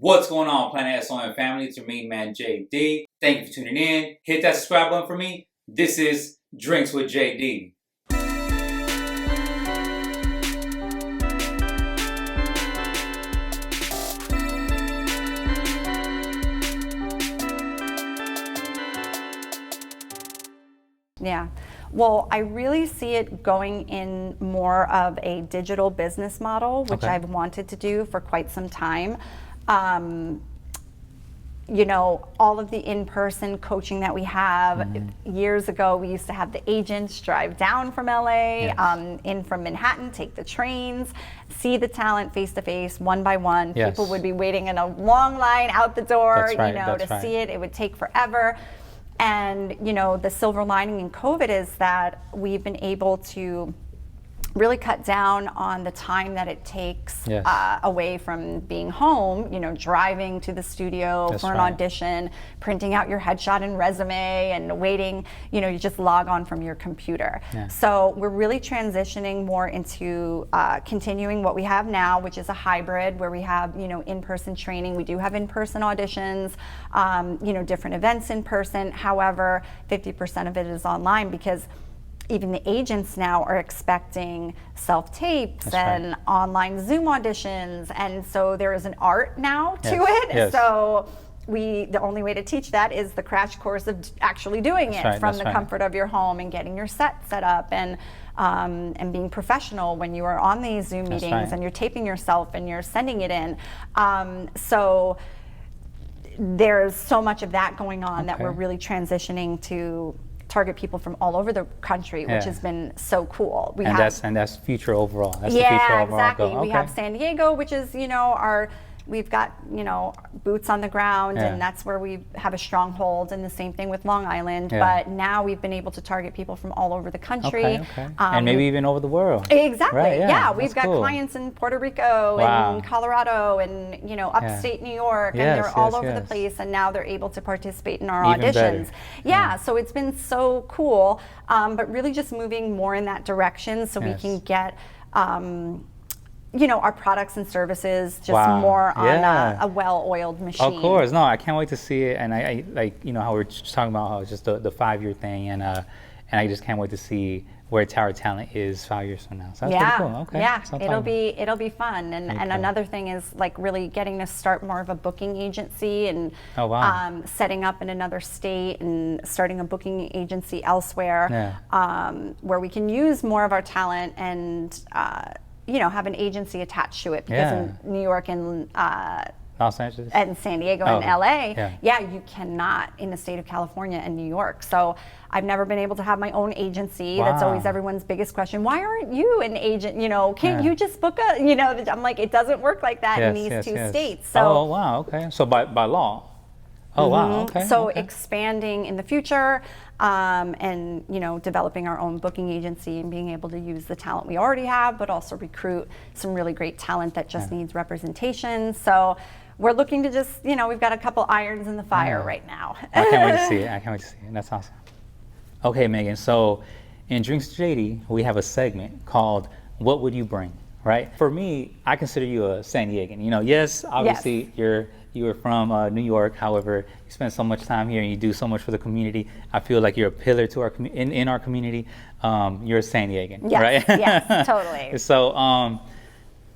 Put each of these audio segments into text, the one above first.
What's going on, Planet S.O.N family? It's your main man, JD. Thank you for tuning in. Hit that subscribe button for me. This is Drinks with JD. Yeah, well, I really see it going in more of a digital business model, which I've wanted to do for quite some time. You know, all of the in-person coaching that we have, years ago, we used to have the agents drive down from LA, in from Manhattan, take the trains, see the talent face-to-face, one by one. People would be waiting in a long line out the door, to see it. It would take forever. And, you know, the silver lining in COVID is that we've been able to really cut down on the time that it takes away from being home, you know, driving to the studio for an audition, printing out your headshot and resume and waiting, you know, you just log on from your computer. So we're really transitioning more into continuing what we have now, which is a hybrid where we have, you know, in-person training. We do have in-person auditions, you know, different events in person. However, 50% of it is online because even the agents now are expecting self-tapes and online Zoom auditions, and so there is an art now to it. So the only way to teach that is the crash course of actually doing it from the comfort of your home and getting your set up and being professional when you are on these Zoom meetings and you're taping yourself and you're sending it in. So there's so much of that going on that we're really transitioning to target people from all over the country, which has been so cool. That's future overall. That's the future overall. We have San Diego, which is, you know, we've got, you know, boots on the ground, and that's where we have a stronghold, and the same thing with Long Island. But now we've been able to target people from all over the country. And maybe even over the world. Exactly. We've got clients in Puerto Rico and Colorado and, you know, upstate New York, and they're all over the place, and now they're able to participate in our auditions. So it's been so cool, but really just moving more in that direction so we can get you know, our products and services just more on a well-oiled machine. Of course, no, I can't wait to see it, and I like, you know, how we're just talking about how it's just the 5-year thing, and I just can't wait to see where Tower Talent is 5 years from now. So that's pretty cool. It'll be fun, and another thing is like really getting to start more of a booking agency and setting up in another state and starting a booking agency elsewhere, where we can use more of our talent and you know, have an agency attached to it, because in New York and Los Angeles and San Diego and LA, you cannot in the state of California and New York. So I've never been able to have my own agency. That's always everyone's biggest question. Why aren't you an agent? You know, can't you just book a, you know, I'm like, it doesn't work like that in these two states. So So by law. So expanding in the future, and, you know, developing our own booking agency and being able to use the talent we already have, but also recruit some really great talent that just needs representation. So we're looking to just, you know, we've got a couple irons in the fire right now. I can't wait to see it. That's awesome. Okay, Megan. So in Drinks with JD, we have a segment called "What Would You Bring?" Right? For me, I consider you a San Diegan. You know, obviously you are from New York. However, you spend so much time here and you do so much for the community. I feel like you're a pillar to our in our community. You're a San Diegan, right? Yes, totally. So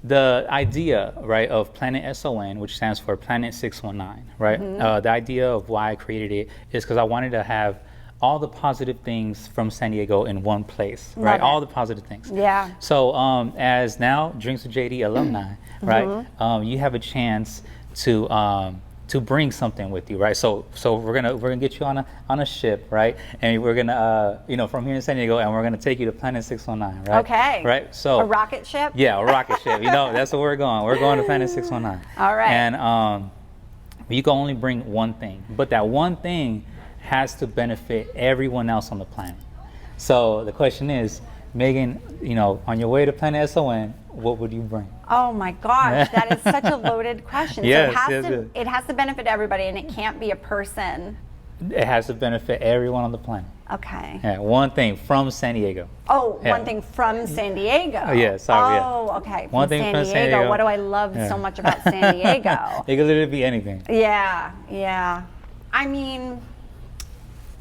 the idea, right, of Planet S.O.N, which stands for Planet 619, right? The idea of why I created it is because I wanted to have all the positive things from San Diego in one place, right? All the positive things. So as now Drinks with JD alumni, right? You have a chance to bring something with you, right? So we're gonna get you on a ship, right? And we're gonna you know, from here in San Diego, and we're gonna take you to Planet 619, right? Okay. Right. So a rocket ship. Yeah, a rocket ship. You know, that's where we're going. We're going to Planet 619. All right. And you can only bring one thing, but that one thing has to benefit everyone else on the planet. So the question is, Megan, you know, on your way to Planet S.O.N, what would you bring? Oh my gosh, that is such a loaded question. So it has to benefit everybody, and it can't be a person It has to benefit everyone on the planet. Okay. Yeah, one thing from San Diego. Oh, Yeah. one thing from San Diego. Oh, yeah, sorry, yeah. Oh, okay. From One thing San from Diego. San Diego. What do I love Yeah. so much about San Diego? It could literally be anything. Yeah, yeah. I mean,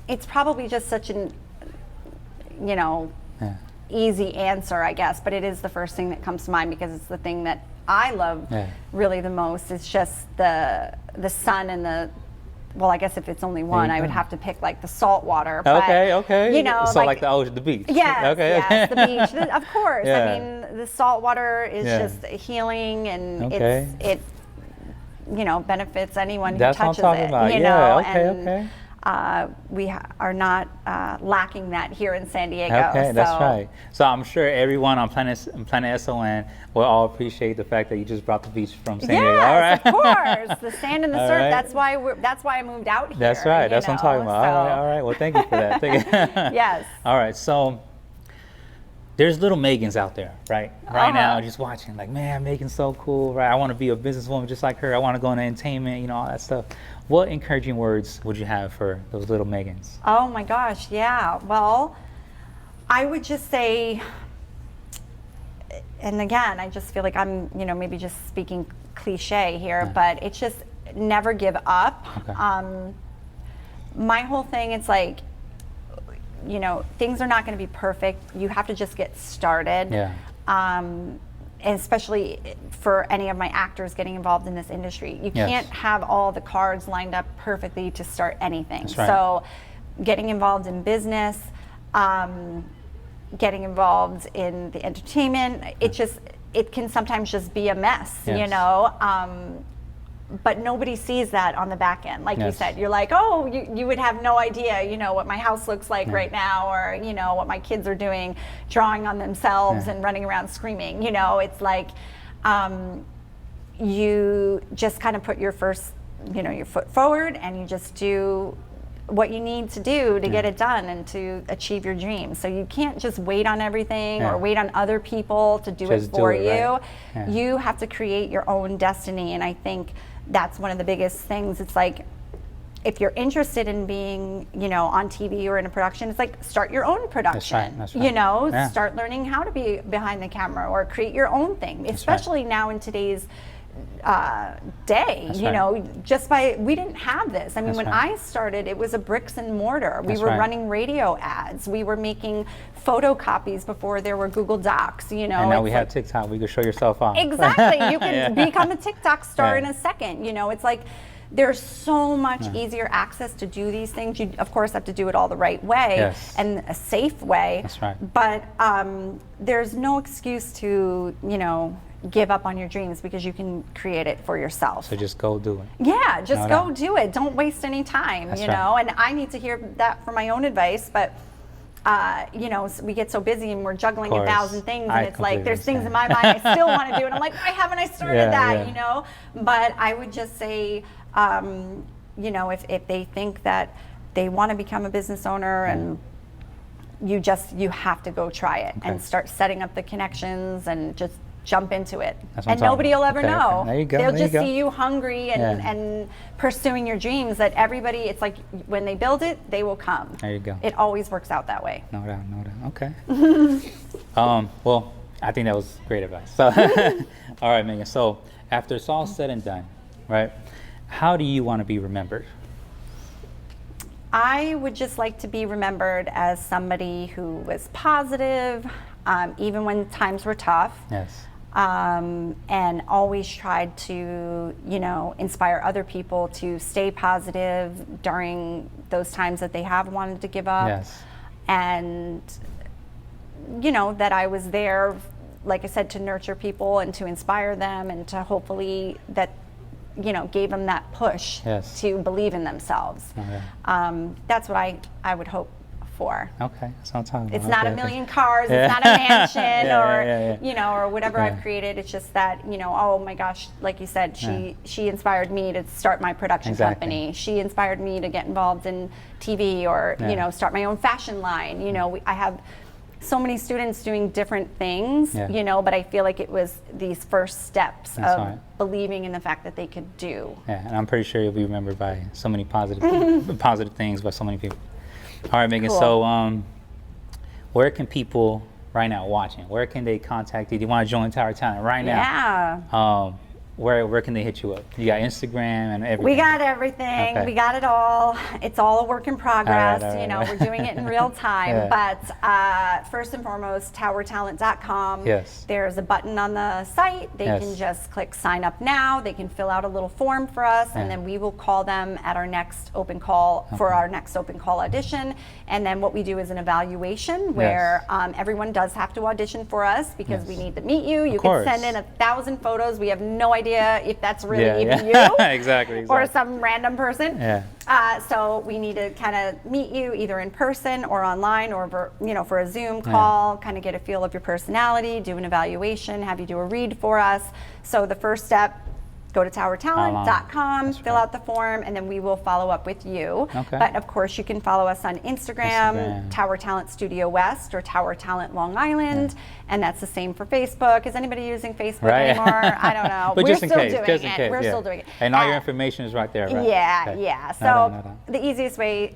it's probably just such an, you know, Yeah. easy answer, I guess, but it is the first thing that comes to mind because it's the thing that I love Yeah. really the most. It's just the sun and the, well, I guess if it's only one, you I would go. have to pick like the salt water. Okay, but, okay. You know, so like the ocean, the beach. Yes, Okay. yes, the beach. Of course. Yeah. I mean, the salt water is Yeah. just healing, and Okay. it you know, benefits anyone who That's what I'm touches talking it. about. You Yeah, know, okay, and, okay. We are not lacking that here in San Diego. Okay, that's so- right. So I'm sure everyone on Planet S.O.N. will all appreciate the fact that you just brought the beach from San Diego. All Yes, right. of course. The sand and the All surf. right. That's why I moved out here. That's right. you That's what I'm talking know, about. All right. so- All right. Well, thank you for that. Thank you. Yes. All right. So there's little Megans out there, right? Right now, Uh-huh. just watching, like, man, Megan's so cool, right? I want to be a businesswoman just like her. I want to go into entertainment, you know, all that stuff. What encouraging words would you have for those little Megans? Oh my gosh, yeah. Well, I would just say, and again, I just feel like I'm, you know, maybe just speaking cliche here, Yeah. but it's just never give up. Okay. My whole thing, it's like, you know, things are not going to be perfect. You have to just get started. Yeah. And especially for any of my actors getting involved in this industry. You Yes. can't have all the cards lined up perfectly to start anything. That's right. So getting involved in business, getting involved in the entertainment, it can sometimes just be a mess, you Yes. know? But nobody sees that on the back end. Like you Yes. said, you're like, oh, you would have no idea, you know, what my house looks like right now, or, you know, what my kids are doing, drawing on themselves Yeah. and running around screaming. You know, it's like you just kind of put your first, you know, your foot forward, and you just do what you need to do to get it done and to achieve your dreams. So you can't just wait on everything Yeah. or wait on other people to do Just it do for it, you. right? Yeah. You have to create your own destiny, and I think that's one of the biggest things. It's like, if you're interested in being, you know, on TV or in a production, it's like, start your own production. That's right. You know, Yeah. start learning how to be behind the camera or create your own thing, especially now in today's day. That's you right. know, we didn't have this. I mean, That's when right. I started, it was a bricks and mortar. We That's were right. running radio ads. We were making photocopies before there were Google Docs. You know, And now it's we like- have TikTok. We can show yourself off. Exactly. You can Yeah. become a TikTok star Yeah. in a second. You know, it's like there's so much easier access to do these things. You, of course, have to do it all the right way Yes. and a safe way. That's right. But there's no excuse to, you know, give up on your dreams, because you can create it for yourself. So just go do it. Yeah, just No go doubt. do it. Don't waste any time, That's you right. know. And I need to hear that for my own advice, but you know, we get so busy and we're juggling Of a course. thousand things, I and it's like completely there's things in my understand. mind I still want to do, and I'm like, why haven't I started Yeah, that? yeah. You know. But I would just say, you know, if they think that they want to become a business owner, and you have to go try it Okay. and start setting up the connections and just jump into it. That's what And I'm talking nobody will about. ever Okay, know. okay. There you go, They'll there you just go. see you hungry and, Yeah. and pursuing your dreams. That everybody, it's like when they build it, they will come. There you go. It always works out that way. No doubt, no doubt. Okay. Well, I think that was great advice. So, all right, Megan. So, after it's all said and done, right? How do you want to be remembered? I would just like to be remembered as somebody who was positive, even when times were tough. Yes. And always tried to, you know, inspire other people to stay positive during those times that they have wanted to give up. Yes. And, you know, that I was there, like I said, to nurture people and to inspire them, and to hopefully that, you know, gave them that push Yes. to believe in themselves. Okay. That's what I would hope for. Okay. That's what I'm talking about. It's not Okay, a okay. million cars, Yeah. it's not a mansion, Yeah, or yeah. you know, or whatever Yeah. I've created. It's just that, you know, oh my gosh, like you said, Yeah. she inspired me to start my production Exactly. company. She inspired me to get involved in TV, or Yeah. you know, start my own fashion line. You know, I have so many students doing different things, you know, but I feel like it was these first steps of believing in the fact that they could do. Yeah, and I'm pretty sure you'll be remembered by so many positive things by so many people. All right, Megan, so where can people right now watching, where can they contact you? Do you want to join Tower Talent right now? Yeah. Where can they hit you up? You got Instagram and everything? We got everything. Okay. We got it all. It's all a work in progress. All right, you know, we're doing it in real time. But first and foremost, towertalent.com. Yes. There's a button on the site. They can just click sign up now. They can fill out a little form for us, and then we will call them at our next open call for our next open call audition. And then what we do is an evaluation where everyone does have to audition for us because we need to meet you. You can send in 1,000 photos. We have no idea if that's really even you exactly. or some random person. Yeah. So we need to kind of meet you either in person or online or for a Zoom call, kind of get a feel of your personality, do an evaluation, have you do a read for us. So the first step, go to towertalent.com, fill out the form, and then we will follow up with you. But of course, you can follow us on Instagram, Tower Talent Studio West or Tower Talent Long Island, and that's the same for Facebook. Is anybody using Facebook anymore? I don't know. But We're just in still case, doing just in it. case, We're still doing it. And all your information is right there, right? Yeah. So the easiest way,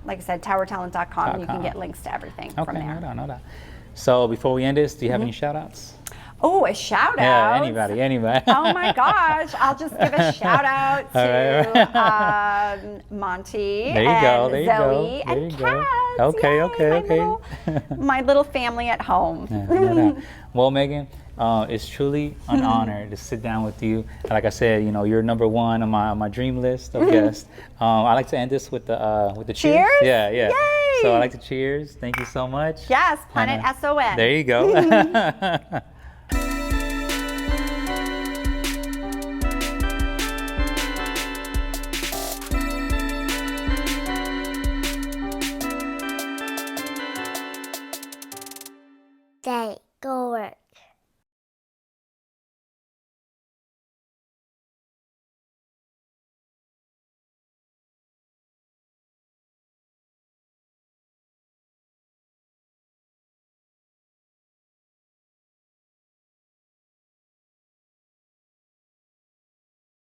like I said, towertalent.com, you can get links to everything from there. No doubt. So before we end this, do you have any shout outs? Oh, a shout out. Yeah, anybody. Oh my gosh. I'll just give a shout out to Monty and Zoe and Kat. Okay. My little family at home. Well, Megan, it's truly an honor to sit down with you. Like I said, you know, you're number one on my dream list of guests. I like to end this with the cheers. Yeah. Yay! So I like to cheers. Thank you so much. Yes, Planet S.O.N. There you go. Day, go work.